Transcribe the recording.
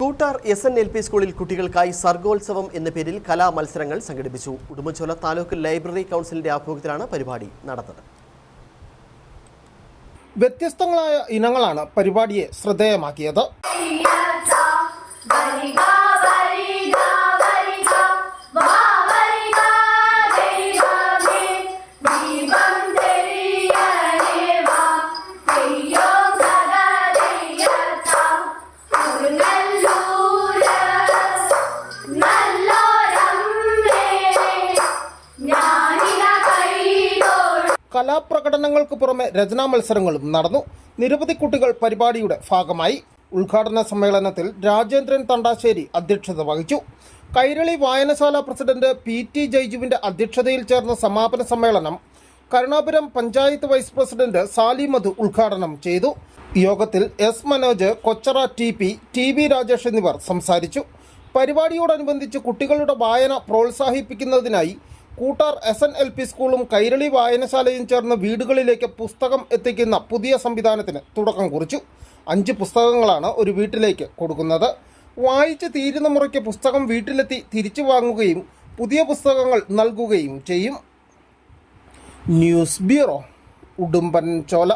Koottar SNLP സ്കൂളിൽ കുട്ടികൾക്കായി സർഗോത്സവം എന്ന പേരിൽ കലാമത്സരങ്ങൾ സംഘടിപ്പിച്ചു. ഉടുമ്പൻചോല താലൂക്ക് ലൈബ്രറി കൗൺസിലിന്റെ ആഭിമുഖ്യത്തിലാണ് പരിപാടി നടന്നത്. വ്യത്യസ്തങ്ങളായ ഇനങ്ങളാണ് പരിപാടിയെ ശ്രദ്ധേയമാക്കിയത്. കലാപ്രകടനങ്ങൾക്ക് പുറമെ രചനാ മത്സരങ്ങളും നടന്നു. നിരവധി കുട്ടികൾ പരിപാടിയുടെ ഭാഗമായി. ഉദ്ഘാടന സമ്മേളനത്തിൽ രാജേന്ദ്രൻ തണ്ടാശ്ശേരി അധ്യക്ഷത വഹിച്ചു. കൈരളി വായനശാല പ്രസിഡന്റ് PT ജയ്ജുവിന്റെ അധ്യക്ഷതയിൽ ചേർന്ന സമാപന സമ്മേളനം കരുണാപുരം പഞ്ചായത്ത് വൈസ് പ്രസിഡന്റ് സാലി മധു ഉദ്ഘാടനം ചെയ്തു. യോഗത്തിൽ S മനോജ്, കൊച്ചറ TP രാജേഷ് എന്നിവർ സംസാരിച്ചു. പരിപാടിയോടനുബന്ധിച്ച് കുട്ടികളുടെ വായന പ്രോത്സാഹിപ്പിക്കുന്നതിനായി കൂട്ടാർ SNLP സ്കൂളും കൈരളി വായനശാലയും ചേർന്ന് വീടുകളിലേക്ക് പുസ്തകം എത്തിക്കുന്ന പുതിയ സംവിധാനത്തിന് തുടക്കം കുറിച്ചു. 5 പുസ്തകങ്ങളാണ് ഒരു വീട്ടിലേക്ക് കൊടുക്കുന്നത്. വായിച്ച് തീരുന്ന മുറയ്ക്ക് പുസ്തകം വീട്ടിലെത്തി തിരിച്ചു വാങ്ങുകയും പുതിയ പുസ്തകങ്ങൾ നൽകുകയും ചെയ്യും. News bureau, Udumbanchola.